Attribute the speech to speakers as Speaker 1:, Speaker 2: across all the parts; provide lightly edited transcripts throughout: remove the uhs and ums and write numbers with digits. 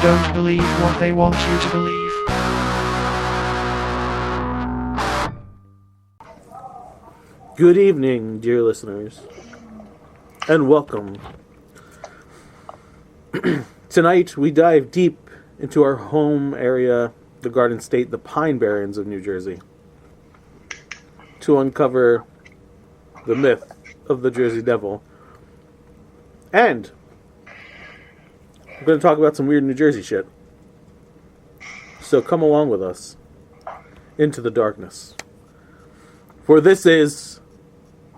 Speaker 1: Don't believe what they want you to believe.
Speaker 2: Good evening, dear listeners, and welcome. Tonight, we dive deep into our home area, the Garden State, the Pine Barrens of New Jersey, to uncover the myth of the Jersey Devil. And we're going to talk about some weird New Jersey shit. So come along with us into the darkness. For this is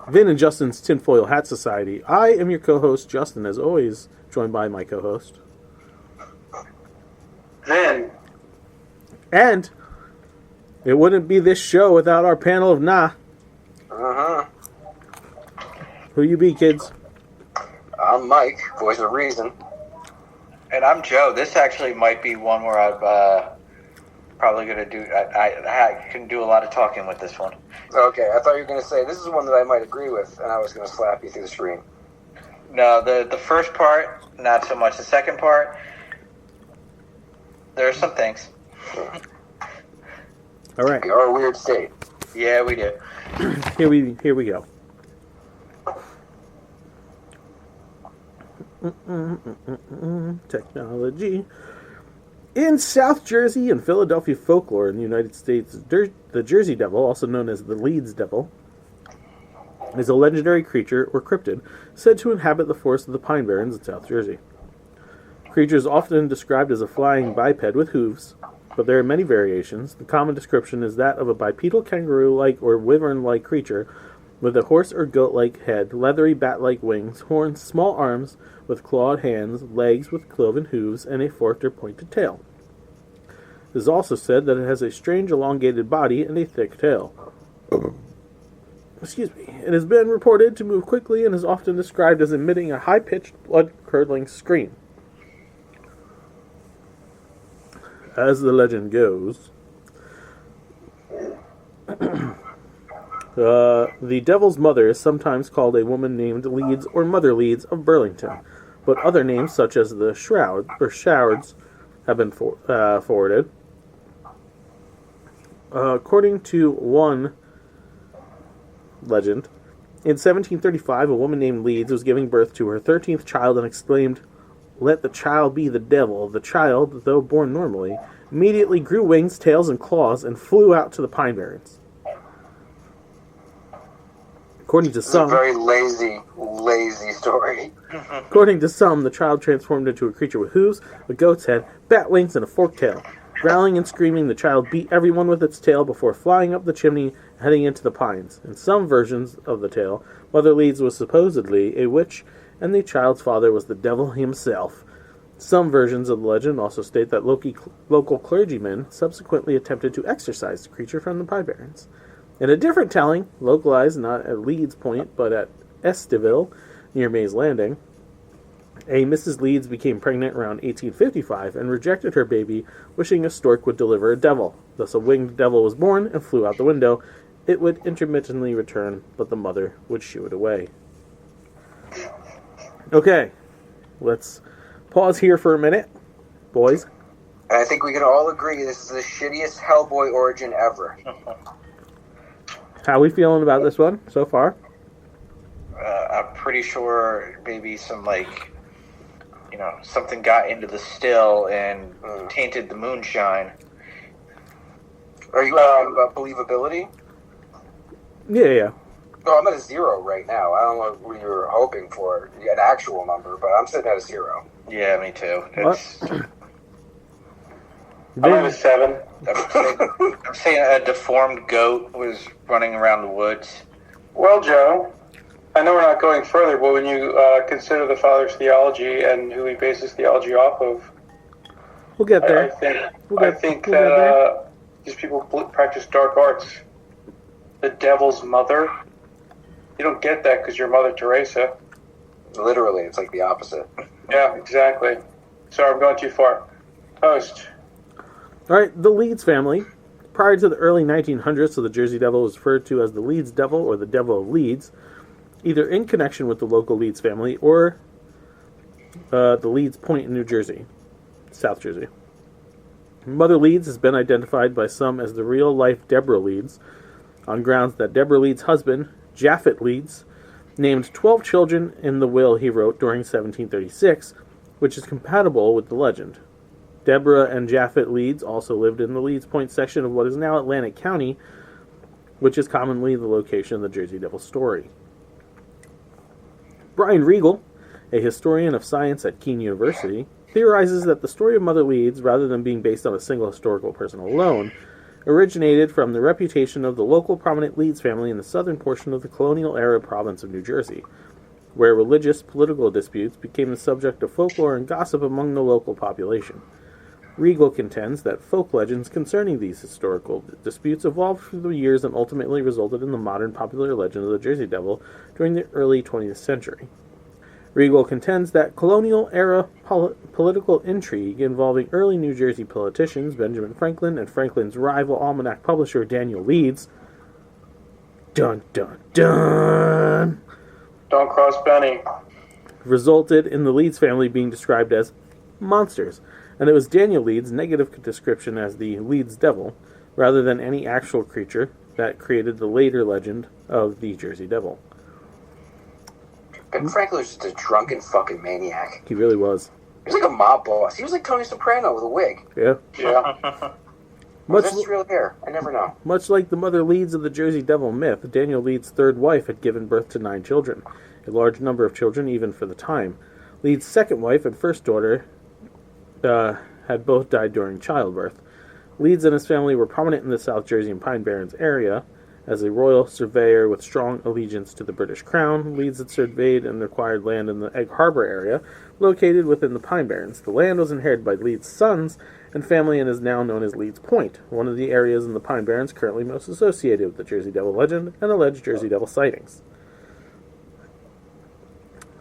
Speaker 2: Vin and Justin's Tinfoil Hat Society. I am your co-host, Justin, as always, joined by my co-host,
Speaker 3: Vin.
Speaker 2: And it wouldn't be this show without our panel of nah.
Speaker 3: Uh-huh.
Speaker 2: Who you be, kids?
Speaker 3: I'm Mike, voice of reason.
Speaker 4: And I'm Joe. This actually might be one where I'm probably going to do... I can do a lot of talking with this one.
Speaker 3: Okay, I thought you were going to say, this is one that I might agree with, and I was going to slap you through the screen.
Speaker 4: No, the first part, not so much. The second part, there are some things.
Speaker 2: All right.
Speaker 3: We are a weird state.
Speaker 4: Yeah, we do.
Speaker 2: Here we go. Technology. In South Jersey and Philadelphia folklore in the United States, the Jersey Devil, also known as the Leeds Devil, is a legendary creature or cryptid said to inhabit the forests of the Pine Barrens in South Jersey. The creature is often described as a flying biped with hooves, but there are many variations. The common description is that of a bipedal kangaroo-like or wyvern-like creature with a horse or goat-like head, leathery bat-like wings, horns, small arms with clawed hands, legs with cloven hooves, and a forked or pointed tail. It is also said that it has a strange elongated body and a thick tail. Excuse me. It has been reported to move quickly and is often described as emitting a high-pitched, blood-curdling scream. As the legend goes, the Devil's mother is sometimes called a woman named Leeds or Mother Leeds of Burlington, but other names such as the Shroud or Shrouds have been forwarded. According to one legend, in 1735, a woman named Leeds was giving birth to her 13th child and exclaimed, "Let the child be the devil." The child, though born normally, immediately grew wings, tails, and claws and flew out to the Pine Barrens. According to some,
Speaker 3: It's a very lazy story.
Speaker 2: According to some, the child transformed into a creature with hooves, a goat's head, bat wings, and a forked tail. Growling and screaming, the child beat everyone with its tail before flying up the chimney and heading into the pines. In some versions of the tale, Mother Leeds was supposedly a witch, and the child's father was the devil himself. Some versions of the legend also state that local clergymen subsequently attempted to exorcise the creature from the Pine Barrens. In a different telling, localized not at Leeds Point, but at Estiville, near Mays Landing, a Mrs. Leeds became pregnant around 1855 and rejected her baby, wishing a stork would deliver a devil. Thus a winged devil was born and flew out the window. It would intermittently return, but the mother would shoo it away. Okay, let's pause here for a minute, boys.
Speaker 3: And I think we can all agree this is the shittiest Hellboy origin ever.
Speaker 2: How we feeling about this one so far?
Speaker 4: I'm pretty sure maybe some, something got into the still and tainted the moonshine.
Speaker 3: Are you asking about believability?
Speaker 2: Yeah.
Speaker 3: No, I'm at a 0 right now. I don't know what you were hoping for, an actual number, but I'm sitting at a 0.
Speaker 4: Yeah, me too.
Speaker 5: I'm at a 7.
Speaker 4: I'm saying a deformed goat was running around the woods.
Speaker 5: Well, Joe, I know we're not going further, but when you consider the Father's theology and who he bases theology off of,
Speaker 2: We'll get there.
Speaker 5: I think that these people practice dark arts. The devil's mother. You don't get that because you're Mother Teresa.
Speaker 3: Literally, it's like the opposite.
Speaker 5: Yeah, exactly. Sorry, I'm going too far. Host.
Speaker 2: All right, the Leeds family. Prior to the early 1900s, so the Jersey Devil was referred to as the Leeds Devil or the Devil of Leeds, either in connection with the local Leeds family or the Leeds Point in New Jersey. South Jersey. Mother Leeds has been identified by some as the real-life Deborah Leeds, on grounds that Deborah Leeds' husband, Japhet Leeds, named 12 children in the will he wrote during 1736, which is compatible with the legend. Deborah and Japhet Leeds also lived in the Leeds Point section of what is now Atlantic County, which is commonly the location of the Jersey Devil story. Brian Regal, a historian of science at Keene University, theorizes that the story of Mother Leeds, rather than being based on a single historical person alone, originated from the reputation of the local prominent Leeds family in the southern portion of the colonial-era province of New Jersey, where religious, political disputes became the subject of folklore and gossip among the local population. Regal contends that folk legends concerning these historical disputes evolved through the years and ultimately resulted in the modern popular legend of the Jersey Devil during the early 20th century. Regal contends that colonial-era political intrigue involving early New Jersey politicians Benjamin Franklin and Franklin's rival almanac publisher Daniel Leeds, dun dun dun,
Speaker 5: Don't cross Benny.
Speaker 2: resulted in the Leeds family being described as monsters, and it was Daniel Leeds' negative description as the Leeds Devil, rather than any actual creature, that created the later legend of the Jersey Devil.
Speaker 3: Ben Franklin was just a drunken fucking maniac.
Speaker 2: He really was.
Speaker 3: He was like a mob boss. He was like Tony Soprano with a wig.
Speaker 2: Yeah.
Speaker 5: Yeah.
Speaker 3: Was that his real hair? I never know.
Speaker 2: Much like the Mother Leeds of the Jersey Devil myth, Daniel Leeds' third wife had given birth to 9 children, a large number of children even for the time. Leeds' second wife and first daughter had both died during childbirth. Leeds and his family were prominent in the South Jersey and Pine Barrens area. As a royal surveyor with strong allegiance to the British Crown, Leeds had surveyed and acquired land in the Egg Harbor area, located within the Pine Barrens. The land was inherited by Leeds' sons and family and is now known as Leeds Point, one of the areas in the Pine Barrens currently most associated with the Jersey Devil legend and alleged Jersey Devil sightings.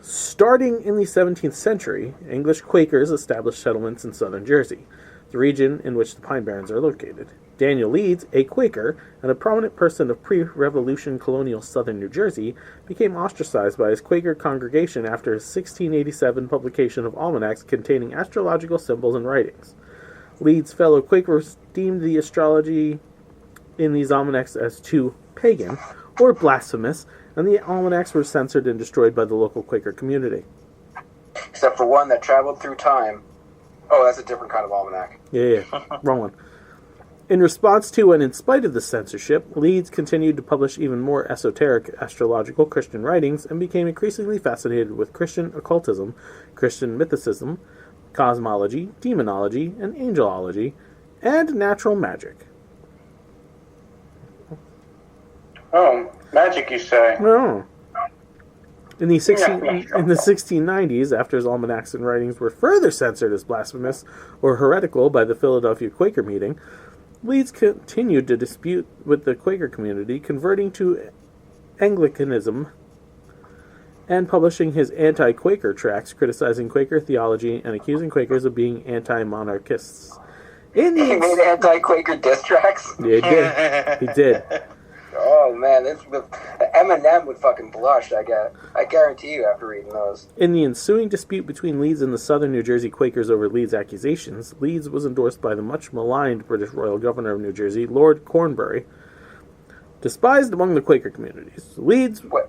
Speaker 2: Starting in the 17th century, English Quakers established settlements in southern Jersey, the region in which the Pine Barrens are located. Daniel Leeds, a Quaker and a prominent person of pre-Revolution colonial southern New Jersey, became ostracized by his Quaker congregation after his 1687 publication of almanacs containing astrological symbols and writings. Leeds' fellow Quakers deemed the astrology in these almanacs as too pagan or blasphemous, and the almanacs were censored and destroyed by the local Quaker community.
Speaker 3: Except for one that traveled through time. Oh, that's a different kind of almanac.
Speaker 2: Yeah, wrong one. In response to and in spite of the censorship, Leeds continued to publish even more esoteric astrological Christian writings and became increasingly fascinated with Christian occultism, Christian mythicism, cosmology, demonology, and angelology, and natural magic.
Speaker 5: Oh, magic, you say?
Speaker 2: No. In the 1690s, after his almanacs and writings were further censored as blasphemous or heretical by the Philadelphia Quaker meeting, Leeds continued to dispute with the Quaker community, converting to Anglicanism and publishing his anti-Quaker tracts criticizing Quaker theology and accusing Quakers of being anti-monarchists.
Speaker 3: He made anti-Quaker diss tracks?
Speaker 2: Yeah, he did. He did.
Speaker 3: Oh man, Eminem would fucking blush. I guarantee you after reading those.
Speaker 2: In the ensuing dispute between Leeds and the southern New Jersey Quakers over Leeds' accusations, Leeds was endorsed by the much maligned British Royal Governor of New Jersey, Lord Cornbury. Despised among the Quaker communities, Leeds...
Speaker 3: What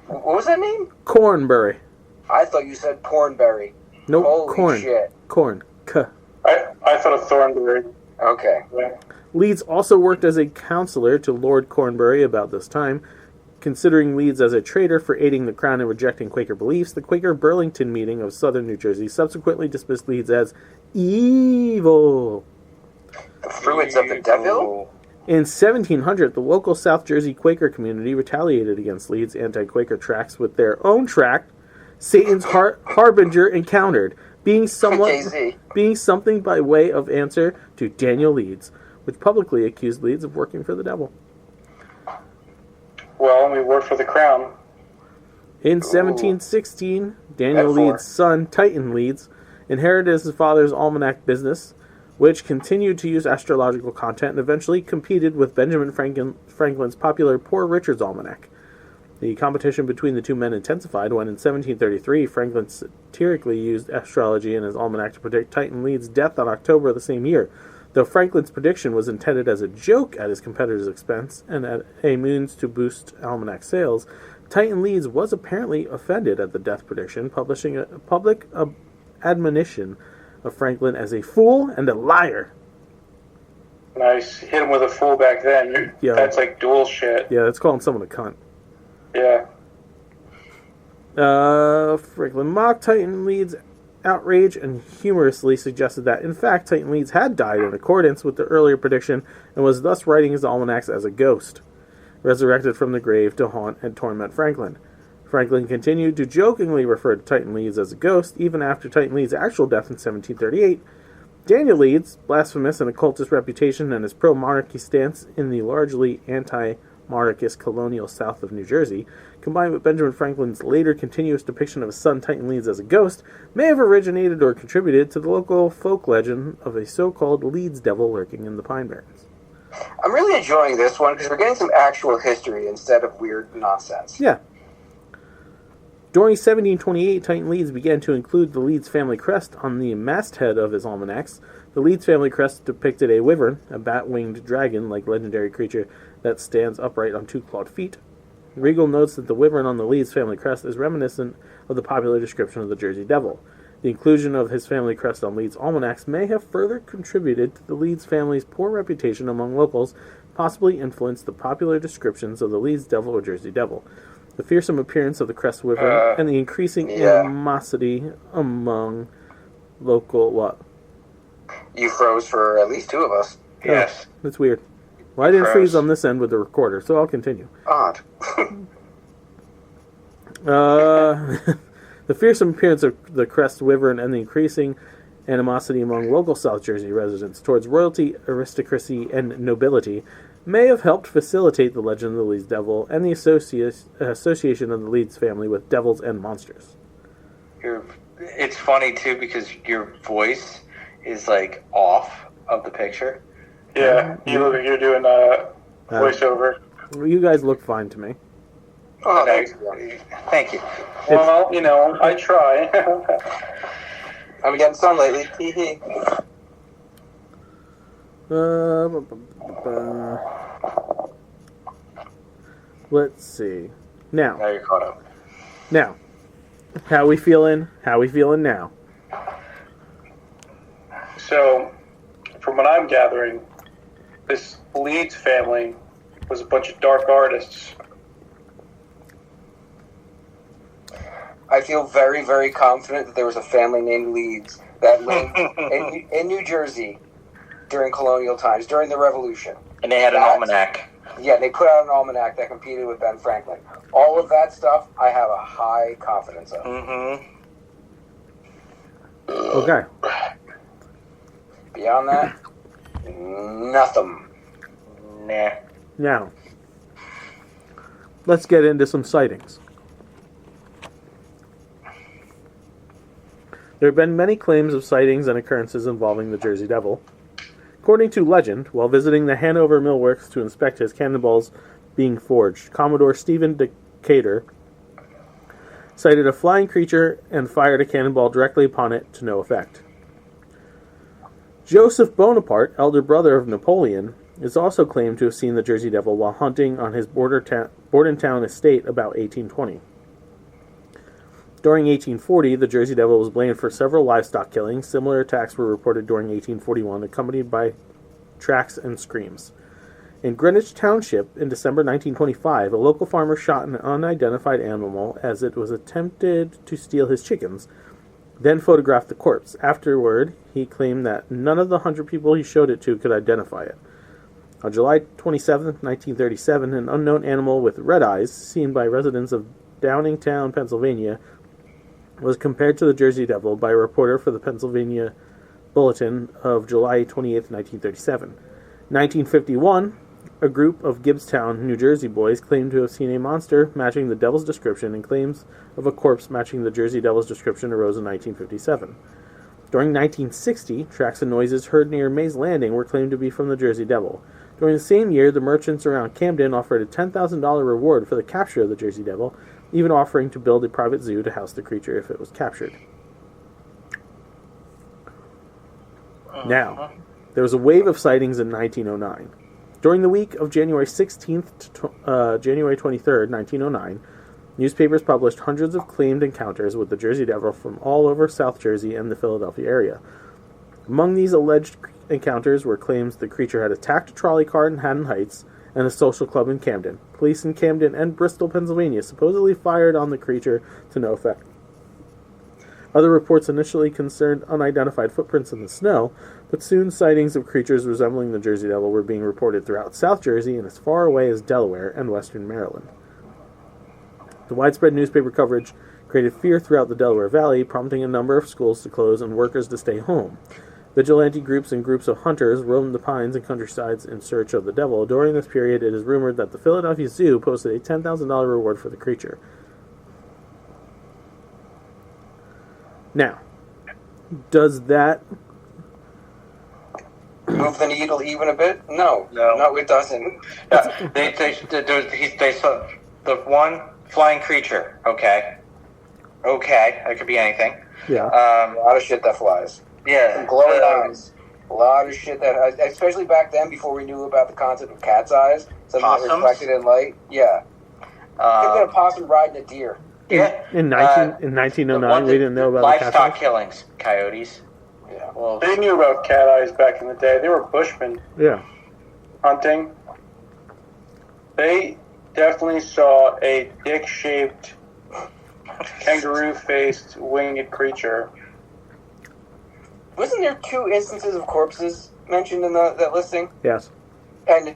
Speaker 3: was that name?
Speaker 2: Cornbury.
Speaker 3: I thought you said Pornberry.
Speaker 2: Nope,
Speaker 3: Holy
Speaker 2: corn.
Speaker 3: shit.
Speaker 2: Corn.
Speaker 5: I thought of Thornbury.
Speaker 3: Okay.
Speaker 5: Yeah.
Speaker 2: Leeds also worked as a counselor to Lord Cornbury about this time. Considering Leeds as a traitor for aiding the Crown and rejecting Quaker beliefs, the Quaker Burlington meeting of southern New Jersey subsequently dismissed Leeds as evil.
Speaker 3: The fruits of the devil?
Speaker 2: In 1700, the local South Jersey Quaker community retaliated against Leeds' anti-Quaker tracts with their own tract, Satan's Harbinger Encountered, being something by way of answer to Daniel Leeds, which publicly accused Leeds of working for the devil.
Speaker 5: Well, we work for the Crown.
Speaker 2: In 1716, Daniel Leeds' son, Titan Leeds, inherited his father's almanac business, which continued to use astrological content and eventually competed with Benjamin Franklin's popular Poor Richard's Almanac. The competition between the two men intensified when, in 1733, Franklin satirically used astrology in his almanac to predict Titan Leeds' death on October of the same year. Though Franklin's prediction was intended as a joke at his competitor's expense and as a means to boost almanac sales, Titan Leeds was apparently offended at the death prediction, publishing a public admonition of Franklin as a fool and a liar.
Speaker 5: Nice. Hit him with a fool back then.
Speaker 2: Yeah.
Speaker 5: That's like dual shit.
Speaker 2: Yeah, that's calling someone a cunt.
Speaker 5: Yeah.
Speaker 2: Franklin mocked Titan Leeds' outrage and humorously suggested that, in fact, Titan Leeds had died in accordance with the earlier prediction and was thus writing his almanacs as a ghost, resurrected from the grave to haunt and torment Franklin. Franklin continued to jokingly refer to Titan Leeds as a ghost even after Titan Leeds' actual death in 1738. Daniel Leeds' blasphemous and occultist reputation and his pro-monarchy stance in the largely anti-monarchist colonial south of New Jersey, combined with Benjamin Franklin's later continuous depiction of his son Titan Leeds as a ghost, may have originated or contributed to the local folk legend of a so-called Leeds devil lurking in the Pine Barrens.
Speaker 3: I'm really enjoying this one because we're getting some actual history instead of weird nonsense.
Speaker 2: Yeah. During 1728, Titan Leeds began to include the Leeds family crest on the masthead of his almanacs. The Leeds family crest depicted a wyvern, a bat-winged dragon-like legendary creature that stands upright on two clawed feet. Regal notes that the wyvern on the Leeds family crest is reminiscent of the popular description of the Jersey Devil. The inclusion of his family crest on Leeds' almanacs may have further contributed to the Leeds family's poor reputation among locals, possibly influenced the popular descriptions of the Leeds Devil or Jersey Devil. The fearsome appearance of the crest wyvern and the increasing animosity among local... What?
Speaker 3: You froze for at least two of us.
Speaker 4: Yes.
Speaker 2: Oh, that's weird. Well, I didn't freeze on this end with the recorder, so I'll continue.
Speaker 3: Odd.
Speaker 2: The fearsome appearance of the crest wyvern and the increasing animosity among local South Jersey residents towards royalty, aristocracy, and nobility may have helped facilitate the legend of the Leeds Devil and the association of the Leeds family with devils and monsters.
Speaker 4: It's funny, too, because your voice is, like, off of the picture.
Speaker 5: Yeah, you look like you're doing a voiceover.
Speaker 2: You guys look fine to me.
Speaker 3: Oh, thanks.
Speaker 4: Thank you.
Speaker 5: Well, you know, I try.
Speaker 3: I'm getting sun lately. Hee hee.
Speaker 2: Let's see.
Speaker 4: Now you're caught up.
Speaker 2: Now, how we feeling? How we feeling now?
Speaker 5: So, from what I'm gathering, this Leeds family was a bunch of dark artists.
Speaker 3: I feel very, very confident that there was a family named Leeds that lived in New Jersey during colonial times, during the Revolution.
Speaker 4: And they had an almanac.
Speaker 3: Yeah, they put out an almanac that competed with Ben Franklin. All of that stuff, I have a high confidence of.
Speaker 4: Mm-hmm.
Speaker 2: Okay.
Speaker 3: Beyond that, nothing.
Speaker 4: Nah.
Speaker 2: Now, let's get into some sightings. There have been many claims of sightings and occurrences involving the Jersey Devil. According to legend, while visiting the Hanover Millworks to inspect his cannonballs being forged, Commodore Stephen Decatur sighted a flying creature and fired a cannonball directly upon it to no effect. Joseph Bonaparte, elder brother of Napoleon, is also claimed to have seen the Jersey Devil while hunting on his Bordentown estate about 1820. During 1840, the Jersey Devil was blamed for several livestock killings. Similar attacks were reported during 1841, accompanied by tracks and screams. In Greenwich Township, in December 1925, a local farmer shot an unidentified animal as it was attempted to steal his chickens, then photographed the corpse. Afterward, he claimed that none of the 100 people he showed it to could identify it. On July 27, 1937, an unknown animal with red eyes, seen by residents of Downingtown, Pennsylvania, was compared to the Jersey Devil by a reporter for the Pennsylvania Bulletin of July 28, 1937. In 1951, a group of Gibbstown, New Jersey boys claimed to have seen a monster matching the devil's description, and claims of a corpse matching the Jersey Devil's description arose in 1957. During 1960, tracks and noises heard near Mays Landing were claimed to be from the Jersey Devil. During the same year, the merchants around Camden offered a $10,000 reward for the capture of the Jersey Devil, even offering to build a private zoo to house the creature if it was captured. Now, there was a wave of sightings in 1909. During the week of January 16th to January 23rd, 1909, newspapers published hundreds of claimed encounters with the Jersey Devil from all over South Jersey and the Philadelphia area. Among these alleged encounters were claims the creature had attacked a trolley car in Haddon Heights and a social club in Camden. Police in Camden and Bristol, Pennsylvania supposedly fired on the creature to no effect. Other reports initially concerned unidentified footprints in the snow, but soon sightings of creatures resembling the Jersey Devil were being reported throughout South Jersey and as far away as Delaware and western Maryland. The widespread newspaper coverage created fear throughout the Delaware Valley, prompting a number of schools to close and workers to stay home. Vigilante groups and groups of hunters roamed the pines and countrysides in search of the devil. During this period, it is rumored that the Philadelphia Zoo posted a $10,000 reward for the creature. Now, does that
Speaker 3: move the needle even a bit? No, it doesn't.
Speaker 4: Yeah, they saw the one flying creature. Okay, that could be anything.
Speaker 2: Yeah.
Speaker 3: A lot of shit that flies.
Speaker 4: Yeah.
Speaker 3: Some glowing eyes. A lot of shit that, especially back then, before we knew about the concept of cat's eyes, something that reflected in light. Yeah. Think of a possum riding a deer.
Speaker 4: Yeah.
Speaker 2: In 1909, we didn't know about the cat's
Speaker 4: livestock
Speaker 2: eyes.
Speaker 4: killings, coyotes.
Speaker 3: Yeah.
Speaker 4: Well,
Speaker 5: They knew about cat eyes back in the day. They were bushmen
Speaker 2: Yeah.
Speaker 5: hunting. They definitely saw a dick-shaped, kangaroo-faced, winged creature.
Speaker 3: Wasn't there 2 instances of corpses mentioned in that listing?
Speaker 2: Yes.
Speaker 3: And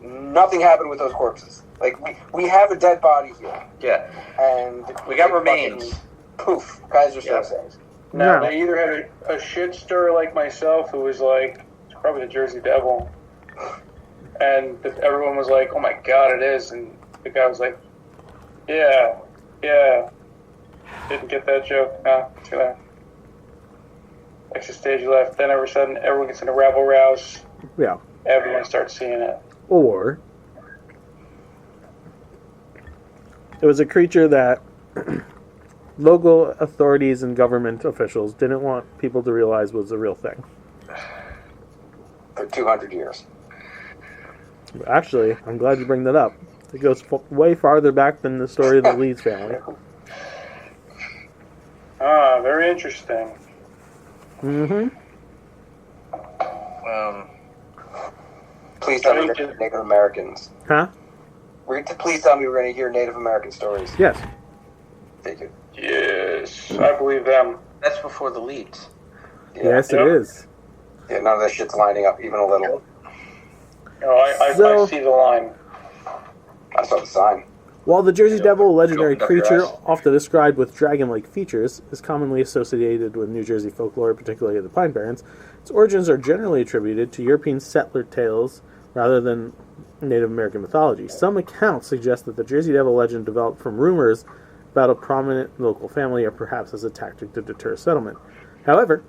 Speaker 3: nothing happened with those corpses. Like, we have a dead body here.
Speaker 4: yeah.
Speaker 3: And
Speaker 4: We got
Speaker 3: they
Speaker 4: remains.
Speaker 3: fucking Poof. Kaiser
Speaker 4: Yeah.
Speaker 3: says.
Speaker 5: Now,
Speaker 2: No.
Speaker 5: they either had a shit stirrer like myself, who was like, it's probably the Jersey Devil. And everyone was like, oh my god, it is. And the guy was like, yeah. Didn't get that joke. Nah, too bad. Extra stage left. Then all of a sudden, everyone gets in a rabble rouse.
Speaker 2: Yeah.
Speaker 5: Everyone starts seeing it.
Speaker 2: Or it was a creature that local authorities and government officials didn't want people to realize was a real thing.
Speaker 3: For 200 years.
Speaker 2: Actually, I'm glad you bring that up. It goes way farther back than the story of the Leeds family.
Speaker 5: Ah, very interesting.
Speaker 2: Mm-hmm.
Speaker 3: Please tell me we're going to hear Native Americans.
Speaker 2: Huh?
Speaker 3: Please tell me we're going to hear Native American stories.
Speaker 2: Yes.
Speaker 3: Take it.
Speaker 5: Yes, I believe them.
Speaker 4: That's before the leads.
Speaker 3: Yeah.
Speaker 2: Yes, it is.
Speaker 3: Yeah, none of that shit's lining up even a little.
Speaker 5: I see the line.
Speaker 3: I saw the sign.
Speaker 2: While the Jersey Devil, a legendary
Speaker 4: Opened up your
Speaker 2: creature
Speaker 4: eyes.
Speaker 2: often described with dragon-like features, is commonly associated with New Jersey folklore, particularly the Pine Barrens, its origins are generally attributed to European settler tales rather than Native American mythology. Some accounts suggest that the Jersey Devil legend developed from rumors about a prominent local family or perhaps as a tactic to deter settlement. However,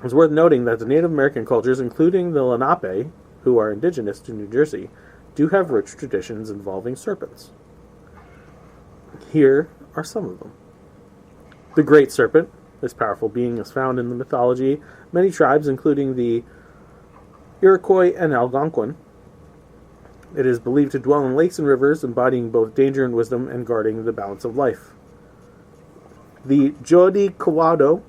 Speaker 2: it's worth noting that the Native American cultures, including the Lenape, who are indigenous to New Jersey, do have rich traditions involving serpents. Here are some of them. The Great Serpent. This powerful being is found in the mythology of many tribes, including the Iroquois and Algonquin. It is believed to dwell in lakes and rivers, embodying both danger and wisdom and guarding the balance of life. The Jodi Kawado.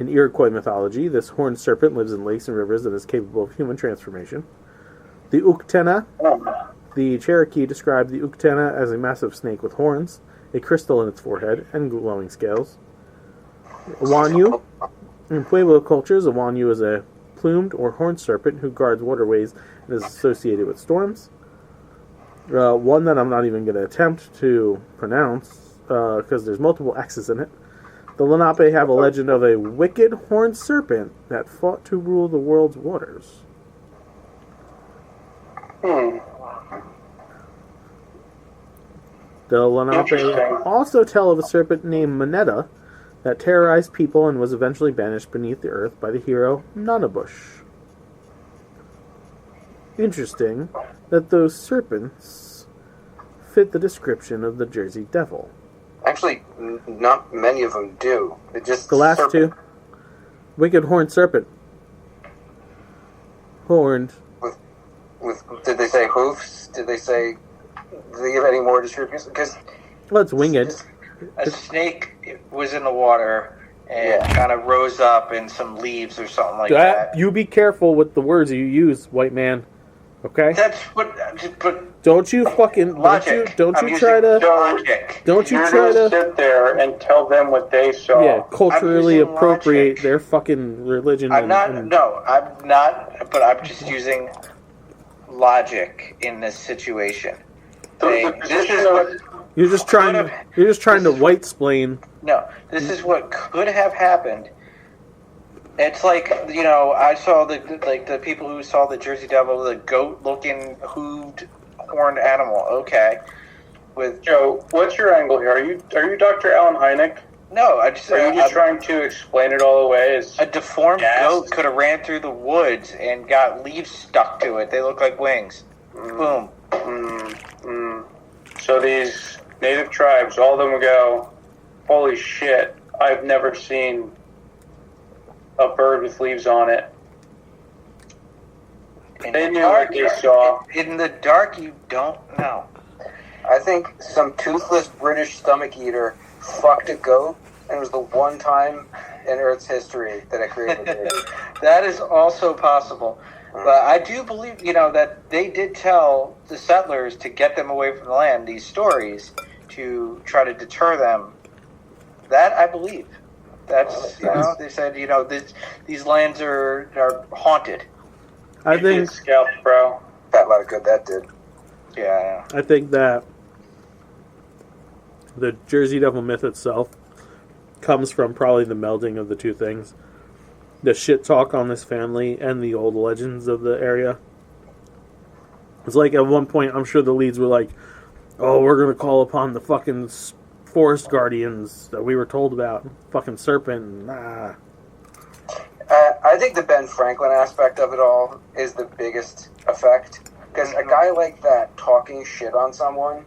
Speaker 2: In Iroquois mythology, this horned serpent lives in lakes and rivers and is capable of human transformation. The Uktena. The Cherokee described the Uktena as a massive snake with horns, a crystal in its forehead, and glowing scales. Wanyu. In Pueblo cultures, a Wanyu is a plumed or horned serpent who guards waterways and is associated with storms. One that I'm not even going to attempt to pronounce because there's multiple X's in it. The Lenape have a legend of a wicked horned serpent that fought to rule the world's waters. The Lenape also tell of a serpent named Moneta that terrorized people and was eventually banished beneath the earth by the hero Nanabush. interesting that those serpents fit the description of the Jersey Devil.
Speaker 3: Actually, not many of them do. It just
Speaker 2: The last
Speaker 3: serpent
Speaker 2: two. Wicked horned serpent. Horned.
Speaker 3: with did they say hoofs? Did they give any more descriptions? Because
Speaker 2: Well, it's winged.
Speaker 4: A snake was in the water and kind of rose up in some leaves or something like that.
Speaker 2: You be careful with the words you use, white man. Okay?
Speaker 4: That's what. But
Speaker 2: Don't you fucking
Speaker 4: logic.
Speaker 2: Don't
Speaker 4: I'm
Speaker 2: you
Speaker 4: using
Speaker 2: try to
Speaker 4: logic.
Speaker 2: don't you
Speaker 5: You're
Speaker 2: try
Speaker 5: gonna
Speaker 2: to
Speaker 5: sit there and tell them what they saw.
Speaker 2: yeah culturally
Speaker 4: using
Speaker 2: appropriate
Speaker 4: logic.
Speaker 2: their fucking religion.
Speaker 4: I'm not.
Speaker 2: and
Speaker 4: No, I'm not. But I'm just using logic in this situation. Saying, this is what.
Speaker 2: You're just trying to white splain.
Speaker 4: No, this is what could have happened. It's like, I saw the people who saw the Jersey Devil, the goat-looking hooved horned animal. Okay, with
Speaker 5: Joe, what's your angle here? Are you Dr. Alan Hynek?
Speaker 4: no,
Speaker 5: Are you just trying to explain it all away?
Speaker 4: a deformed
Speaker 5: Gas?
Speaker 4: goat could have ran through the woods and got leaves stuck to it. They look like wings. Boom.
Speaker 5: So these native tribes, all of them would go, holy shit, I've never seen a bird with leaves on it. They knew what they saw.
Speaker 4: In the dark, you don't know.
Speaker 3: I think some toothless British stomach eater fucked a goat, and it was the one time in Earth's history that it created a baby.
Speaker 4: That is also possible. But I do believe, that they did tell the settlers to get them away from the land, these stories, to try to deter them. That I believe. That's, they said, these lands are haunted.
Speaker 2: I think
Speaker 5: Scalped, bro.
Speaker 3: That lot of good that did.
Speaker 4: Yeah.
Speaker 2: I think that the Jersey Devil myth itself comes from probably the melding of the two things. The shit talk on this family and the old legends of the area. It's like at one point, I'm sure the leads were like, oh, we're going to call upon the fucking forest guardians that we were told about. Fucking serpent. Nah.
Speaker 3: I think the Ben Franklin aspect of it all is the biggest effect. Because a guy like that talking shit on someone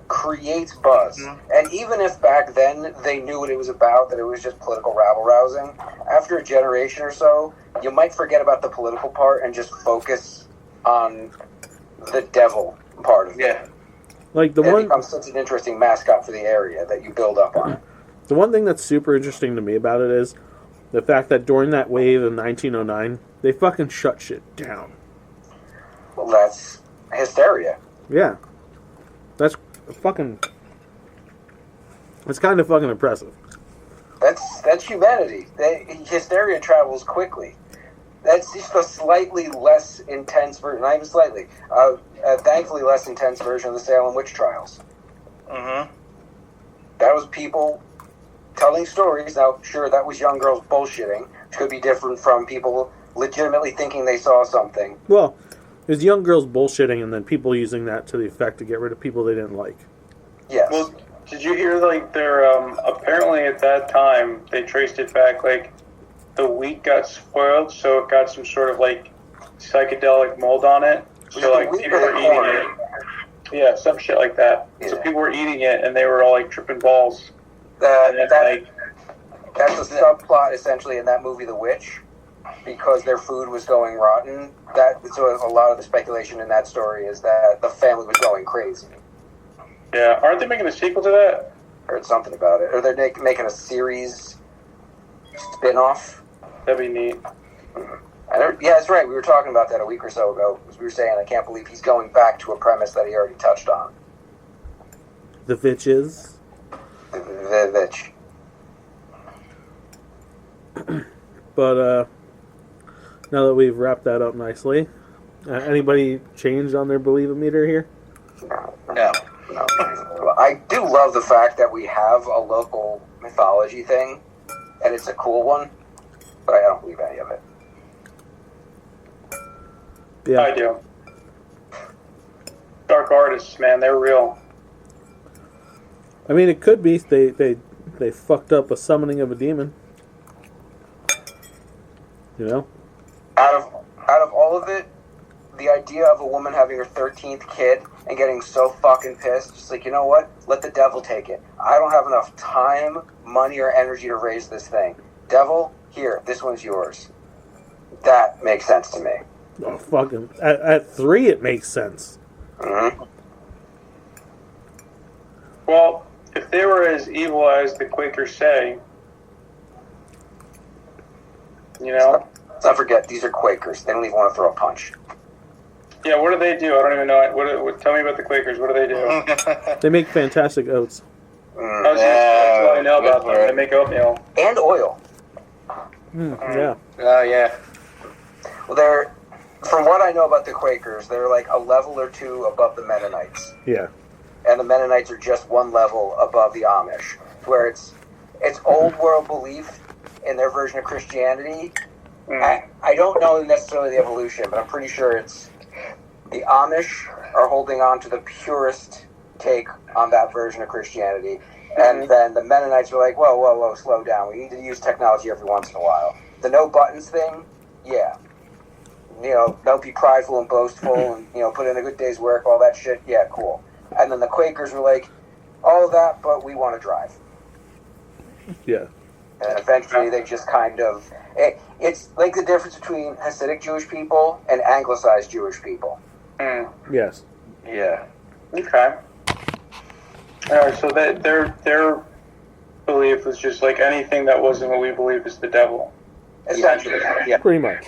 Speaker 3: creates buzz. And even if back then they knew what it was about, that it was just political rabble-rousing, after a generation or so, you might forget about the political part and just focus on the devil part of it.
Speaker 4: Yeah.
Speaker 2: Like
Speaker 3: It becomes such an interesting mascot for the area that you build up on.
Speaker 2: The one thing that's super interesting to me about it is the fact that during that wave in 1909, they fucking shut shit down.
Speaker 3: Well, that's hysteria.
Speaker 2: Yeah. That's fucking... It's kind of fucking impressive.
Speaker 3: That's humanity. Hysteria travels quickly. That's just a slightly less intense version, not even slightly, thankfully less intense version of the Salem witch trials.
Speaker 4: Mm-hmm.
Speaker 3: That was people telling stories. Now, sure, that was young girls bullshitting, which could be different from people legitimately thinking they saw something.
Speaker 2: Well, there's young girls bullshitting and then people using that to the effect to get rid of people they didn't like.
Speaker 3: Yes.
Speaker 5: Well, did you hear, their, apparently at that time, they traced it back, the wheat got spoiled, so it got some sort of, psychedelic mold on it. So,
Speaker 3: the wheat
Speaker 5: people
Speaker 3: or the
Speaker 5: were eating
Speaker 3: corn?
Speaker 5: it. Yeah, some shit like that.
Speaker 3: Yeah.
Speaker 5: So people were eating it, and they were all, tripping balls. And then,
Speaker 3: That's a subplot, essentially, in that movie, The Witch, because their food was going rotten. So a lot of the speculation in that story is that the family was going crazy.
Speaker 5: yeah, aren't they making a sequel to that?
Speaker 3: Heard something about it. Or they're making a series spin-off.
Speaker 5: That'd be neat.
Speaker 3: Yeah, that's right. We were talking about that a week or so ago. Because we were saying, I can't believe he's going back to a premise that he already touched on.
Speaker 2: The Vitches.
Speaker 3: The Vitch.
Speaker 2: But, now that we've wrapped that up nicely, anybody changed on their believe-o-meter here?
Speaker 4: No.
Speaker 3: No. I do love the fact that we have a local mythology thing, and it's a cool one, but I don't believe any of it.
Speaker 2: Yeah.
Speaker 5: I do. Dark artists, man, they're real.
Speaker 2: I mean, it could be they fucked up a summoning of a demon. You know?
Speaker 3: Out of all of it, the idea of a woman having her 13th kid and getting so fucking pissed, just like, you know what? Let the devil take it. I don't have enough time, money, or energy to raise this thing. Devil, here, this one's yours. That makes sense to me.
Speaker 2: Oh, fucking at 3, it makes sense.
Speaker 3: Mm-hmm.
Speaker 5: Well, if they were as evil as the Quakers say, you know.
Speaker 3: Let's not forget, these are Quakers. They don't even want to throw a punch.
Speaker 5: Yeah, what do they do? I don't even know. What tell me about the Quakers. What do they do?
Speaker 2: They make fantastic oats.
Speaker 5: That's all I know about them. They make oatmeal.
Speaker 3: And oil.
Speaker 2: Yeah.
Speaker 4: Oh, yeah.
Speaker 3: Well, they're, from what I know about the Quakers, they're like a level or two above the Mennonites.
Speaker 2: Yeah.
Speaker 3: And the Mennonites are just one level above the Amish, where it's old world belief in their version of Christianity. I don't know necessarily the evolution, but I'm pretty sure it's the Amish are holding on to the purest take on that version of Christianity. And then the Mennonites are like, whoa, slow down. We need to use technology every once in a while. The no buttons thing, yeah. You know, don't be prideful and boastful and, you know, put in a good day's work, all that shit, yeah, cool. And then the Quakers were like, all of that, but we want to drive.
Speaker 2: Yeah.
Speaker 3: And eventually they just kind of... It's like the difference between Hasidic Jewish people and Anglicized Jewish people.
Speaker 2: Yes.
Speaker 4: Yeah.
Speaker 5: Okay. Alright, so their belief was just like anything that wasn't what we believe is the devil.
Speaker 3: Essentially, yeah.
Speaker 2: Pretty much.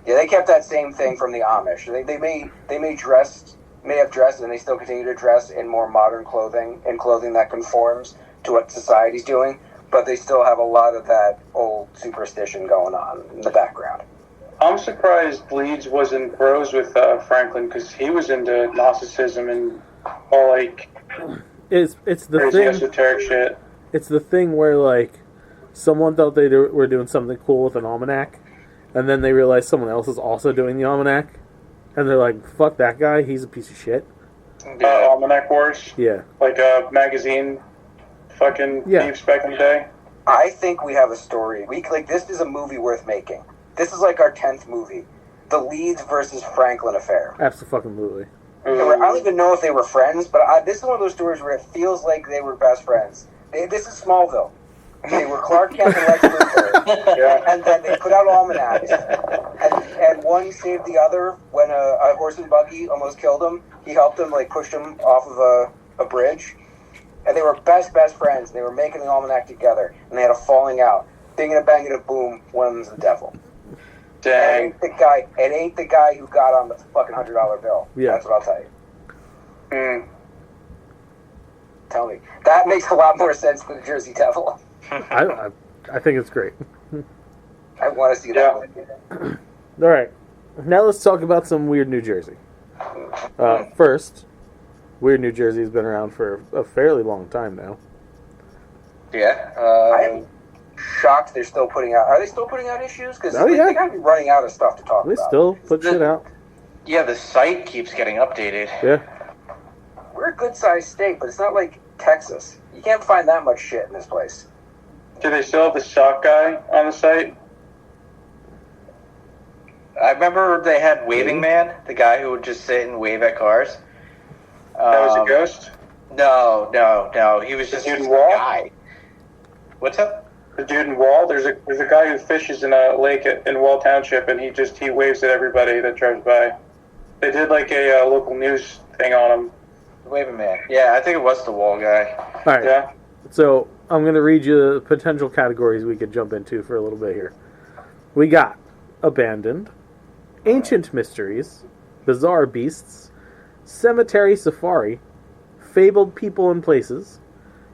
Speaker 3: Yeah, they kept that same thing from the Amish. They may have dressed, and they still continue to dress in more modern clothing, in clothing that conforms to what society's doing, but they still have a lot of that old superstition going on in the background.
Speaker 5: I'm surprised Leeds wasn't bros with Franklin, because he was into Gnosticism and all like
Speaker 2: It's the
Speaker 5: crazy
Speaker 2: thing.
Speaker 5: esoteric shit.
Speaker 2: It's the thing where like someone thought they were doing something cool with an almanac, and then they realized someone else is also doing the almanac, and they're like, "Fuck that guy, he's a piece of shit."
Speaker 5: Almanac Wars,
Speaker 2: Yeah.
Speaker 5: like a magazine, fucking thieves back in the day.
Speaker 3: I think we have a story. This is a movie worth making. This is like our 10th movie. The Leeds versus Franklin affair.
Speaker 2: Absolutely.
Speaker 3: I don't even know if they were friends, but this is one of those stories where it feels like they were best friends. This is Smallville. They were Clark Kent and Lex Luthor, and then they put out almanacs, and one saved the other when a horse and buggy almost killed him. He helped him, like pushed him off of a bridge, and they were best friends. They were making the almanac together, and they had a falling out. Binging a banging a boom, one of them's the devil.
Speaker 5: Dang.
Speaker 3: It ain't the guy who got on the fucking $100 bill.
Speaker 2: Yeah.
Speaker 3: That's what I'll tell you. Tell me. That makes a lot more sense than the Jersey Devil.
Speaker 2: I think it's great.
Speaker 3: I want to see that movie.
Speaker 2: All right, now let's talk about some weird New Jersey. First, weird New Jersey has been around for a fairly long time now.
Speaker 4: Yeah.
Speaker 3: I'm shocked they're still putting out. Are they still putting out issues? Because they gotta be running out of stuff to talk
Speaker 2: They
Speaker 3: about.
Speaker 2: still put shit out.
Speaker 4: Yeah, the site keeps getting updated.
Speaker 2: Yeah.
Speaker 3: We're a good-sized state, but it's not like Texas. You can't find that much shit in this place.
Speaker 5: Do they still have the sock guy on the site?
Speaker 4: I remember they had Waving Man, the guy who would just sit and wave at cars.
Speaker 5: That was a ghost?
Speaker 4: No. He was just
Speaker 5: dude
Speaker 4: a
Speaker 5: in Wall?
Speaker 4: guy. What's up?
Speaker 5: The dude in Wall? There's a guy who fishes in a lake in Wall Township, and he waves at everybody that drives by. They did like a local news thing on him.
Speaker 4: Waving Man. Yeah, I think it was the Wall guy.
Speaker 2: All right.
Speaker 5: Yeah.
Speaker 2: So I'm going to read you the potential categories we could jump into for a little bit here. We got abandoned, ancient mysteries, bizarre beasts, cemetery safari, fabled people and places,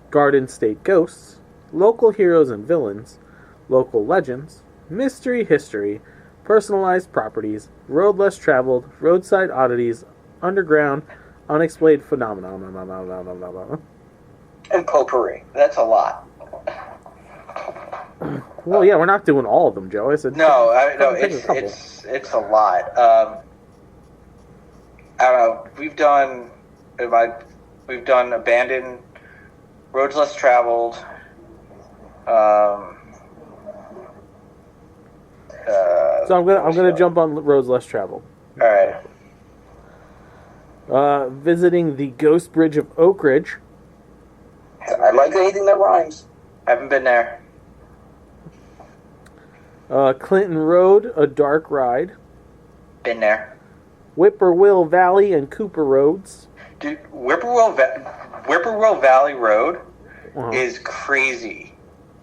Speaker 2: garden state ghosts, local heroes and villains, local legends, mystery history, personalized properties, road less traveled, roadside oddities, underground, unexplained phenomena.
Speaker 3: And potpourri.
Speaker 4: That's a lot.
Speaker 2: Well, yeah, we're not doing all of them, Joe. I said
Speaker 4: No,
Speaker 2: pick a couple.
Speaker 4: it's a lot. I don't know. We've done abandoned, roads less traveled.
Speaker 2: So I'm gonna jump on roads less traveled.
Speaker 4: All right.
Speaker 2: Visiting the Ghost Bridge of Oak Ridge.
Speaker 3: I like anything that rhymes.
Speaker 4: Haven't been there.
Speaker 2: Clinton Road, a dark ride.
Speaker 4: Been there.
Speaker 2: Whippoorwill Valley and Cooper Roads.
Speaker 4: Dude, Whippoorwill Valley Road
Speaker 2: Uh-huh.
Speaker 4: is crazy.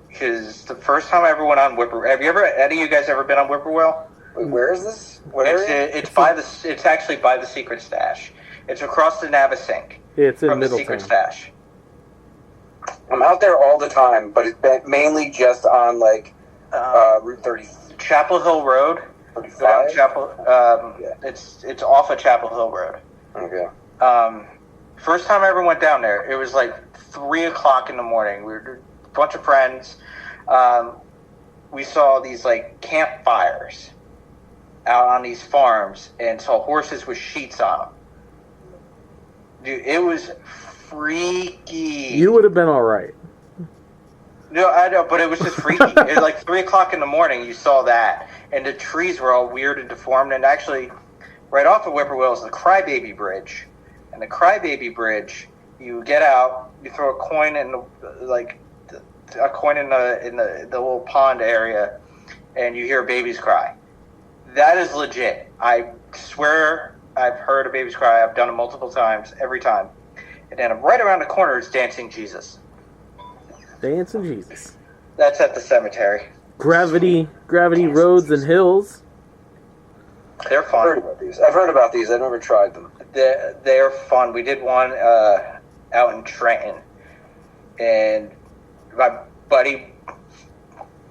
Speaker 4: Because the first time I ever went on Whippoorwill... Any of you guys ever been on Whippoorwill?
Speaker 3: Wait, where is this? What area?
Speaker 4: It's actually by the Secret Stash. It's across the Navasink.
Speaker 2: It's in
Speaker 4: from the
Speaker 2: Middleton.
Speaker 4: Secret Stash.
Speaker 3: I'm out there all the time, but it's been mainly just on like Route 30.
Speaker 4: Chapel Hill Road.
Speaker 3: 35?
Speaker 4: It's off of Chapel Hill Road.
Speaker 3: Okay.
Speaker 4: First time I ever went down there, it was like 3 o'clock in the morning. We were a bunch of friends. We saw these like campfires out on these farms and saw horses with sheets on them. Dude, it was freaky.
Speaker 2: You would have been all right.
Speaker 4: No, I know, but it was just freaky. It was like 3 o'clock in the morning, you saw that. And the trees were all weird and deformed. And actually, right off of Whippoorwill is the Crybaby Bridge. And the Crybaby Bridge, you get out, you throw a coin in the little pond area, and you hear babies cry. That is legit. I swear I've heard a baby's cry. I've done it multiple times, every time. And then right around the corner is Dancing Jesus.
Speaker 2: Dancing Jesus.
Speaker 4: That's at the cemetery.
Speaker 2: Gravity Roads and Hills.
Speaker 4: They're
Speaker 3: I've
Speaker 4: fun.
Speaker 3: heard about these. I've never tried them.
Speaker 4: They're fun. We did one out in Trenton, and my buddy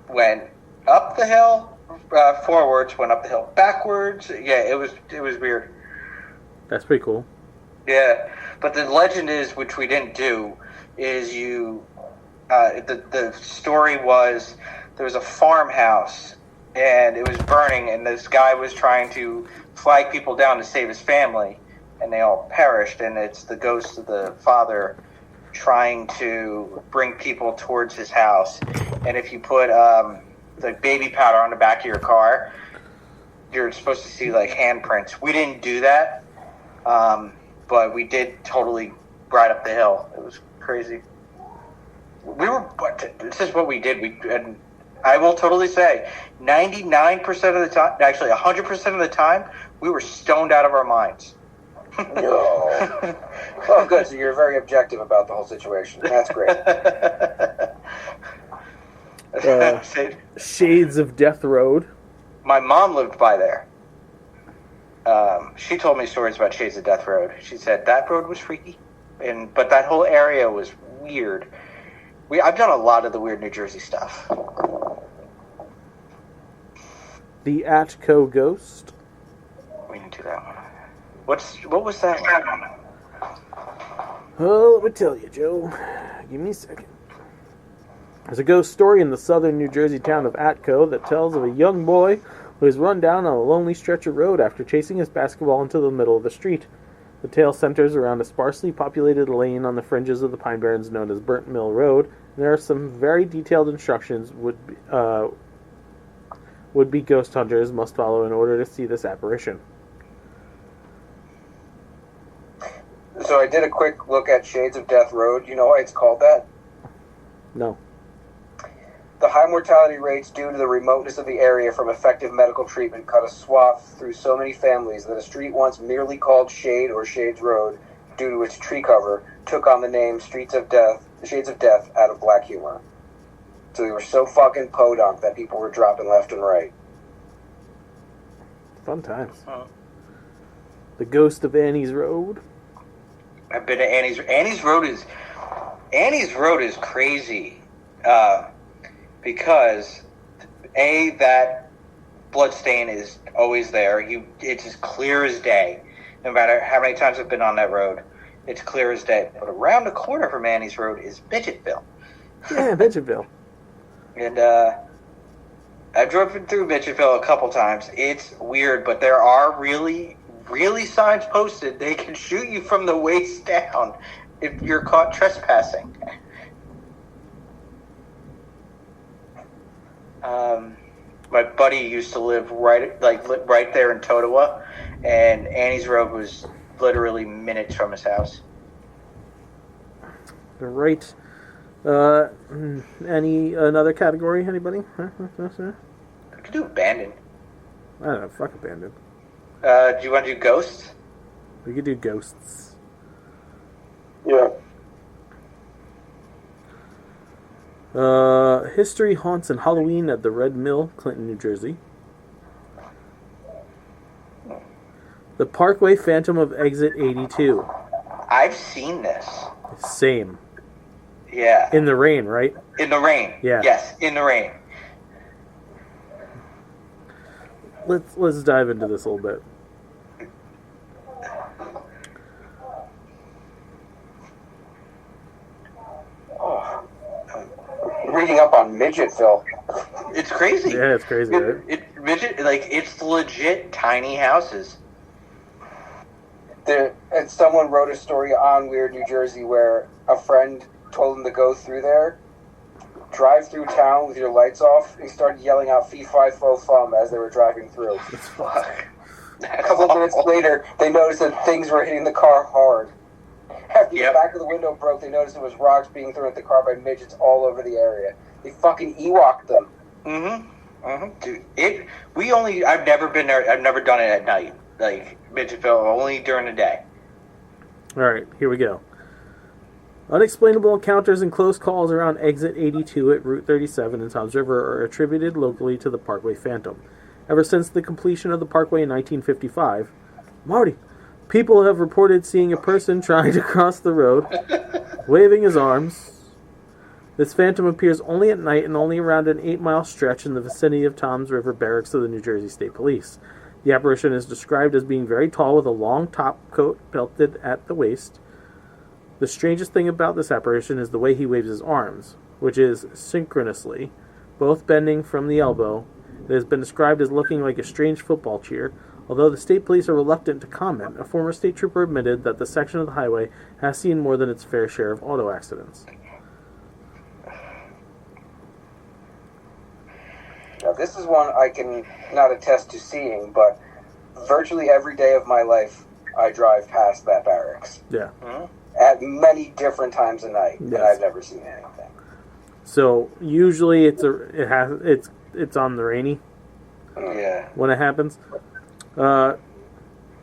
Speaker 4: went up the hill forwards, went up the hill backwards. Yeah, it was weird.
Speaker 2: That's pretty cool.
Speaker 4: Yeah, but the legend is, which we didn't do, is the story was there was a farmhouse and it was burning, and this guy was trying to flag people down to save his family, and they all perished, and it's the ghost of the father trying to bring people towards his house. And if you put the baby powder on the back of your car, you're supposed to see like handprints. We didn't do that, but we did totally ride up the hill. It was crazy. This is what we did. And I will totally say, 99% of the time, actually 100% of the time, we were stoned out of our minds.
Speaker 3: No. Oh, good. So you're very objective about the whole situation. That's great.
Speaker 2: Shades of Death Road.
Speaker 4: My mom lived by there. She told me stories about Shades of Death Road. She said that road was freaky, but that whole area was weird. I've done a lot of the weird New Jersey stuff.
Speaker 2: The Atco Ghost.
Speaker 4: We didn't do that one. What was that one?
Speaker 2: Oh, let me tell you, Joe. Give me a second. There's a ghost story in the southern New Jersey town of Atco that tells of a young boy who is run down on a lonely stretch of road after chasing his basketball into the middle of the street. The tale centers around a sparsely populated lane on the fringes of the Pine Barrens known as Burnt Mill Road, and there are some very detailed instructions would-be ghost hunters must follow in order to see this apparition.
Speaker 3: So I did a quick look at Shades of Death Road. You know why it's called that?
Speaker 2: No.
Speaker 3: The high mortality rates due to the remoteness of the area from effective medical treatment cut a swath through so many families that a street once merely called Shade or Shades Road, due to its tree cover, took on the name Shades of Death out of black humor. So they were so fucking podunk that people were dropping left and right.
Speaker 2: Fun times. The Ghost of Annie's Road.
Speaker 4: I've been to Annie's. Annie's Road is crazy. Because that blood stain is always there. It's as clear as day. No matter how many times I've been on that road, it's clear as day. But around the corner from Annie's Road is Midgetville.
Speaker 2: Yeah, Midgetville.
Speaker 4: And I've driven through Midgetville a couple times. It's weird, but there are really, really signs posted. They can shoot you from the waist down if you're caught trespassing. My buddy used to live right there in Totowa, and Annie's Road was literally minutes from his house.
Speaker 2: All right. Another category? Anybody?
Speaker 4: I could do abandoned.
Speaker 2: I don't know. Fuck abandoned.
Speaker 4: Do you want to do ghosts?
Speaker 2: We could do ghosts.
Speaker 5: Yeah.
Speaker 2: History haunts and Halloween at the Red Mill, Clinton, New Jersey. The Parkway Phantom of Exit 82.
Speaker 4: I've seen this.
Speaker 2: Same.
Speaker 4: Yeah.
Speaker 2: In the rain, right?
Speaker 4: In the rain.
Speaker 2: Yeah.
Speaker 4: Yes, in the rain.
Speaker 2: Let's dive into this a little bit.
Speaker 3: Reading up on Midgetville.
Speaker 4: It's crazy.
Speaker 2: Yeah, it's crazy, right?
Speaker 4: It's legit tiny houses.
Speaker 3: And someone wrote a story on Weird New Jersey where a friend told him to go through there, drive through town with your lights off, and he started yelling out "fee fi fo fum" as they were driving through.
Speaker 4: Fuck.
Speaker 3: A couple of minutes later, they noticed that things were hitting the car hard. After the back of the window broke, they noticed it was rocks being thrown at the car by midgets all over the area. They fucking Ewok'd them.
Speaker 4: Dude, I've never been there. I've never done it at night. Like Midgetville, only during the day.
Speaker 2: All right, here we go. Unexplainable encounters and close calls around Exit 82 at Route 37 in Toms River are attributed locally to the Parkway Phantom. Ever since the completion of the Parkway in 1955, people have reported seeing a person trying to cross the road, waving his arms. This phantom appears only at night and only around an 8-mile stretch in the vicinity of Toms River Barracks of the New Jersey State Police. The apparition is described as being very tall with a long top coat belted at the waist. The strangest thing about this apparition is the way he waves his arms, which is synchronously, both bending from the elbow. It has been described as looking like a strange football cheer. Although the state police are reluctant to comment, a former state trooper admitted that the section of the highway has seen more than its fair share of auto accidents.
Speaker 3: Now, this is one I can not attest to seeing, but virtually every day of my life, I drive past that barracks.
Speaker 2: Yeah.
Speaker 3: At many different times a night, and I've never seen anything.
Speaker 2: So usually it's on the rainy.
Speaker 4: Yeah.
Speaker 2: When it happens.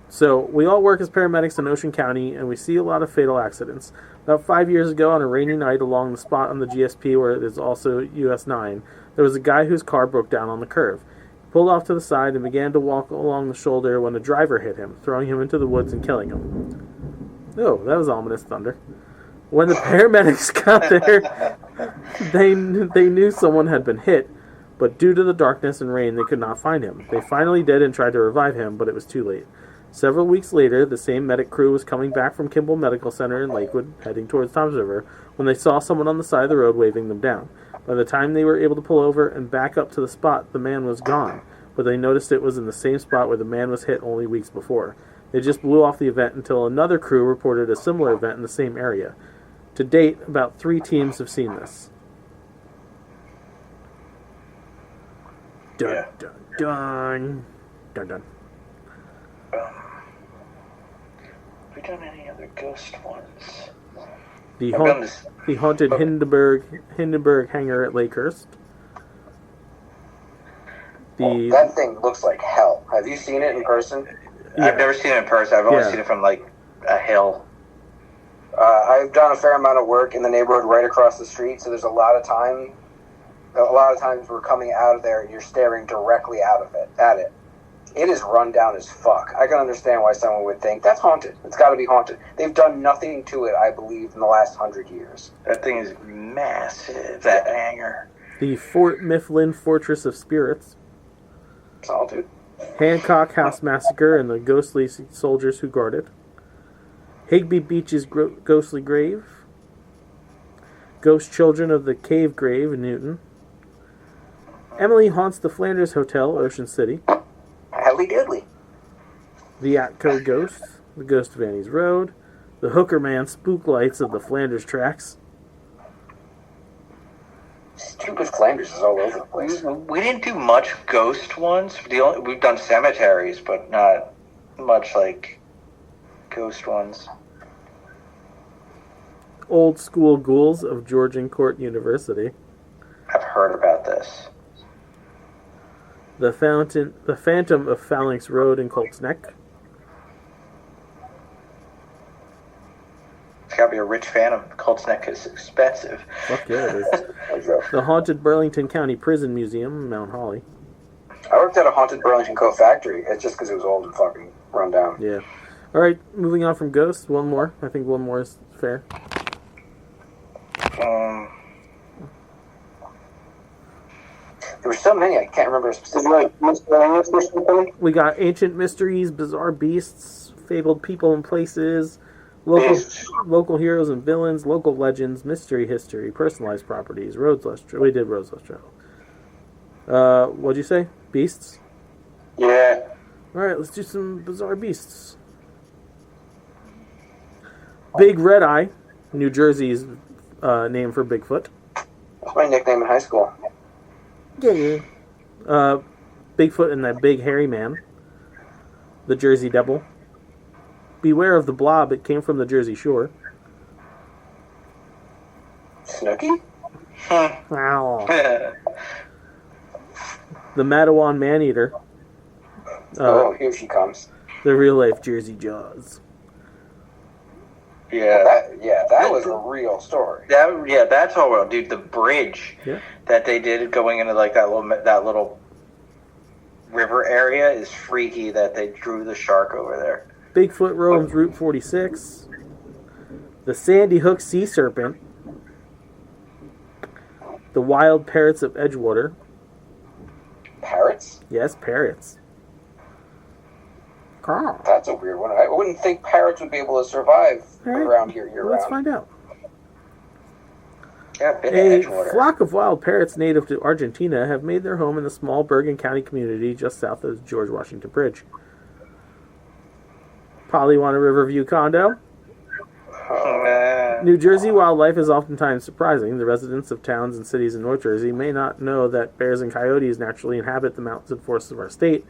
Speaker 2: So we all work as paramedics in Ocean County, and we see a lot of fatal accidents. About 5 years ago, on a rainy night along the spot on the GSP where it is also US 9, there was a guy whose car broke down on the curve. He pulled off to the side and began to walk along the shoulder when a driver hit him, throwing him into the woods and killing him. Oh, that was ominous thunder. When the paramedics got there, they knew someone had been hit, but due to the darkness and rain, they could not find him. They finally did and tried to revive him, but it was too late. Several weeks later, the same medic crew was coming back from Kimball Medical Center in Lakewood, heading towards Toms River, when they saw someone on the side of the road waving them down. By the time they were able to pull over and back up to the spot, the man was gone, but they noticed it was in the same spot where the man was hit only weeks before. They just blew off the event until another crew reported a similar event in the same area. To date, about 3 teams have seen this. Dun, dun, dun. Dun, dun.
Speaker 4: Have we done any other ghost ones?
Speaker 2: The haunted Hindenburg hangar at Lakehurst.
Speaker 3: That thing looks like hell. Have you seen it in person?
Speaker 2: Yeah.
Speaker 4: I've never seen it in person. I've only seen it from, like, a hill.
Speaker 3: I've done a fair amount of work in the neighborhood right across the street, so there's a lot of times we're coming out of there and you're staring directly at it. It is run down as fuck. I can understand why someone would think that's haunted. It's got to be haunted. They've done nothing to it, I believe, in the last 100 years.
Speaker 4: That thing is massive, that hangar.
Speaker 2: The Fort Mifflin Fortress of Spirits.
Speaker 3: Solitude.
Speaker 2: Hancock House Massacre and the ghostly soldiers who guard it. Higby Beach's ghostly grave. Ghost Children of the Cave Grave in Newton. Emily haunts the Flanders Hotel, Ocean City.
Speaker 3: Helly diddly.
Speaker 2: The Atco Ghost. The Ghost of Annie's Road. The Hooker Man Spook Lights of the Flanders Tracks.
Speaker 3: Stupid Flanders is all over the place.
Speaker 4: We didn't do much ghost ones. We've done cemeteries, but not much, like, ghost ones.
Speaker 2: Old School Ghouls of Georgian Court University.
Speaker 4: I've heard about this.
Speaker 2: The Phantom of Phalanx Road in Colts Neck.
Speaker 4: It's gotta be a rich phantom. Colts Neck is expensive.
Speaker 2: Fuck yeah, it is. The Haunted Burlington County Prison Museum, Mount Holly.
Speaker 3: I worked at a haunted Burlington Coat factory. It's just because it was old and fucking run down.
Speaker 2: Yeah. All right, moving on from ghosts. One more. I think one more is fair.
Speaker 3: There were so many, I can't remember specifically. Miscellaneous or something?
Speaker 2: We got ancient mysteries, bizarre beasts, fabled people and places, local heroes and villains, local legends, mystery history, personalized properties, roads less travel. We did roads less travel. What'd you say? Beasts?
Speaker 3: Yeah.
Speaker 2: All right, let's do some bizarre beasts. Big Red Eye, New Jersey's name for Bigfoot.
Speaker 3: That's my nickname in high school.
Speaker 2: Yeah. Bigfoot and that big hairy man. The Jersey Devil. Beware of the Blob, it came from the Jersey Shore.
Speaker 3: Snooky?
Speaker 2: Wow. The Matawan Maneater.
Speaker 3: Here she comes.
Speaker 2: The real life Jersey Jaws.
Speaker 4: Yeah.
Speaker 3: That was a real story.
Speaker 4: That's all real, dude. The bridge
Speaker 2: Yeah.
Speaker 4: that they did going into like that little river area is freaky. That they drew the shark over there.
Speaker 2: Bigfoot roams Route 46. The Sandy Hook Sea Serpent. The Wild Parrots of Edgewater.
Speaker 3: Parrots?
Speaker 2: Yes, parrots. Carl.
Speaker 3: That's a weird one. I wouldn't think parrots would be able to survive around here year
Speaker 2: Let's
Speaker 3: round.
Speaker 2: find out.
Speaker 4: Yeah, been
Speaker 2: A
Speaker 4: Edgewater.
Speaker 2: flock of wild parrots native to Argentina have made their home in the small Bergen County community just south of George Washington Bridge. Probably want a Riverview condo. New Jersey wildlife is oftentimes surprising. The residents of towns and cities in North Jersey may not know that bears and coyotes naturally inhabit the mountains and forests of our state,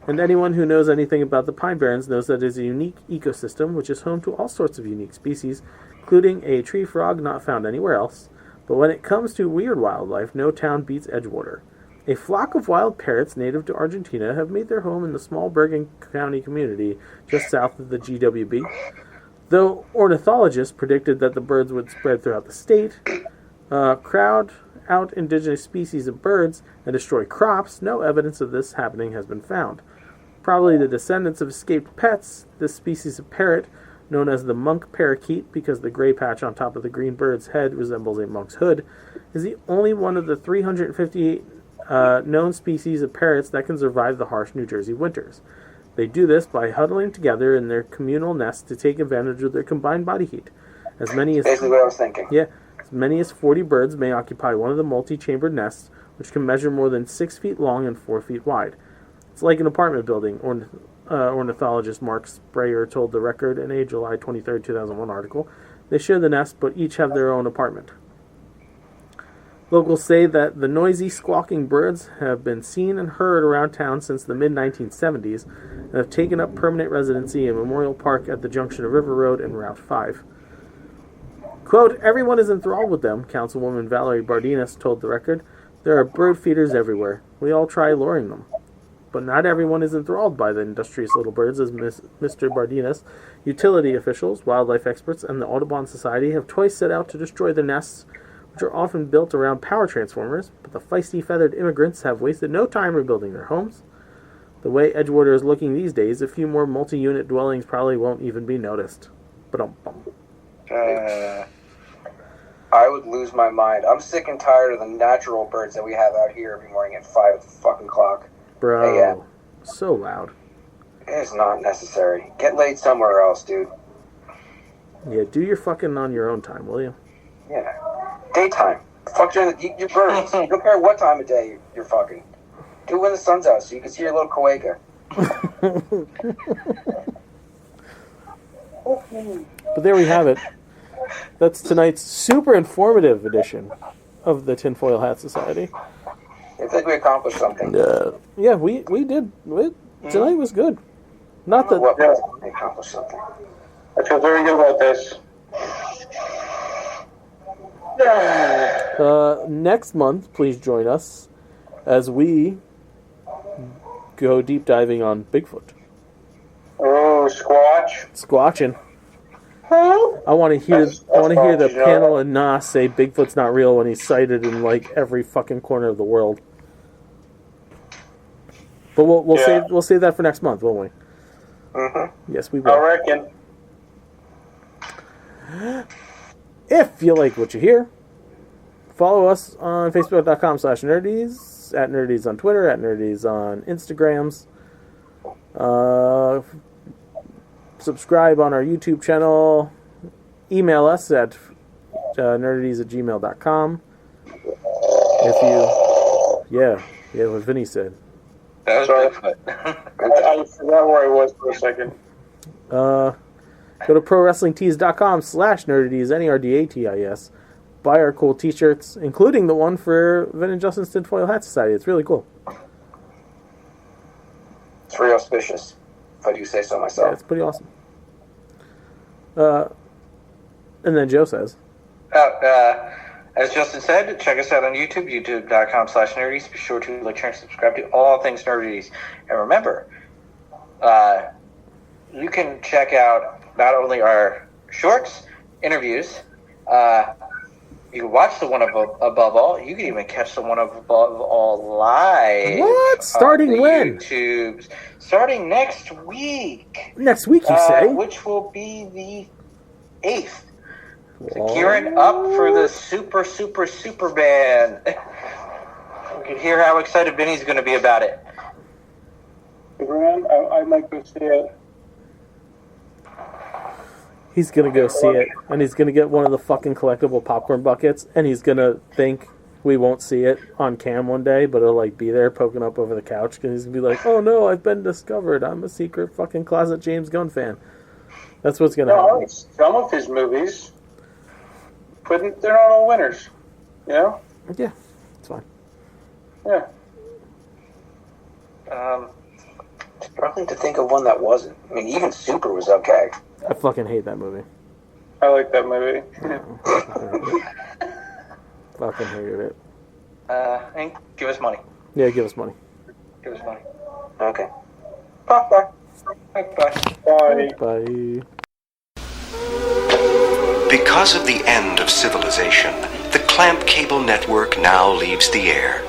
Speaker 2: and anyone who knows anything about the Pine Barrens knows that it is a unique ecosystem which is home to all sorts of unique species, including a tree frog not found anywhere else. But when it comes to weird wildlife, no town beats Edgewater. A flock of wild parrots native to Argentina have made their home in the small Bergen County community just south of the GWB. Though ornithologists predicted that the birds would spread throughout the state, crowd out indigenous species of birds, and destroy crops, no evidence of this happening has been found. Probably the descendants of escaped pets, this species of parrot, known as the monk parakeet because the gray patch on top of the green bird's head resembles a monk's hood, is the only one of the 358 known species of parrots that can survive the harsh New Jersey winters. They do this by huddling together in their communal nests to take advantage of their combined body heat. As many as
Speaker 3: Basically what I was thinking.
Speaker 2: Yeah, as many as 40 birds may occupy one of the multi-chambered nests, which can measure more than 6 feet long and 4 feet wide. It's like an apartment building, ornithologist Mark Sprayer told The Record in a July 23, 2001 article. They share the nest, but each have their own apartment. Locals say that the noisy, squawking birds have been seen and heard around town since the mid-1970s and have taken up permanent residency in Memorial Park at the junction of River Road and Route 5. Quote, everyone is enthralled with them, Councilwoman Valerie Bardinas told The Record. There are bird feeders everywhere. We all try luring them. But not everyone is enthralled by the industrious little birds, as Mr. Bardinas. Utility officials, wildlife experts, and the Audubon Society have twice set out to destroy the nests, which are often built around power transformers, but the feisty feathered immigrants have wasted no time rebuilding their homes. The way Edgewater is looking these days, a few more multi-unit dwellings probably won't even be noticed.
Speaker 3: I would lose my mind. I'm sick and tired of the natural birds that we have out here every morning at 5 fucking o'clock.
Speaker 2: Bro,
Speaker 3: AM.
Speaker 2: So loud.
Speaker 3: It's not necessary. Get laid somewhere else, dude.
Speaker 2: Yeah, do your fucking on your own time, will you?
Speaker 3: Yeah. Daytime. Fuck during your birds. You don't care what time of day you're fucking. Do it when the sun's out so you can see your little coega.
Speaker 2: But there we have it. That's tonight's super informative edition of the Tinfoil Hat Society.
Speaker 3: I think we accomplished something.
Speaker 2: Yeah, we did. Tonight was good. Not that
Speaker 3: What we accomplished something.
Speaker 5: I feel very good about this.
Speaker 2: Next month, please join us as we go deep diving on Bigfoot.
Speaker 5: Oh, Squatch.
Speaker 2: Squatching. I want to hear. I want to hear the panel and Nas say Bigfoot's not real when he's sighted in like every fucking corner of the world. But we'll save that for next month, won't we?
Speaker 3: Mm-hmm.
Speaker 2: Yes, we will.
Speaker 5: I reckon.
Speaker 2: If you like what you hear, follow us on Facebook.com/nerdies, at nerdies on Twitter, at nerdies on Instagrams. Subscribe on our YouTube channel. Email us at nerdies@gmail.com. If you... Yeah, what Vinny said.
Speaker 4: That was Bigfoot.
Speaker 5: I forgot where I was for a second.
Speaker 2: Go to prowrestlingtees.com/nerdies, NERDATIS. Buy our cool t-shirts, including the one for Vin and Justin's Tinfoil Hat Society. It's really cool.
Speaker 3: It's very auspicious, if I do say so myself.
Speaker 2: Yeah, it's pretty awesome. And then Joe says...
Speaker 4: As Justin said, check us out on YouTube, youtube.com/nerdies. Be sure to like, share, and subscribe to all things nerdies. And remember, you can check out not only our shorts, interviews, you can watch the one above all. You can even catch the one above all live.
Speaker 2: What? Starting when?
Speaker 4: YouTube. Starting next week.
Speaker 2: Next week, you say?
Speaker 4: Which will be the 8th. So gearing up for the super band. We can hear how excited Vinny's going to be about it.
Speaker 5: Graham, I might go see it.
Speaker 2: He's going to go see it, and he's going to get one of the fucking collectible popcorn buckets, and he's going to think we won't see it on cam one day, but it'll like be there poking up over the couch, because he's going to be like, oh no, I've been discovered. I'm a secret fucking closet James Gunn fan. That's what's going to happen.
Speaker 5: Some of his movies, but they're not all winners. You know?
Speaker 2: Yeah, it's fine.
Speaker 5: Yeah.
Speaker 3: Struggling to think of one that wasn't. I mean, even Super was okay.
Speaker 2: I fucking hate that movie.
Speaker 5: I like that movie.
Speaker 2: Fucking hated it.
Speaker 4: And give us money.
Speaker 2: Yeah, give us money.
Speaker 4: Give us money.
Speaker 3: Okay. Bye.
Speaker 4: Bye.
Speaker 5: Bye.
Speaker 2: Bye.
Speaker 6: Because of the end of civilization, the Clamp Cable Network now leaves the air.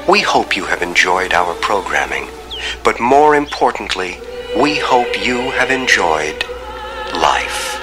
Speaker 6: We hope you have enjoyed our programming, but more importantly, we hope you have enjoyed life.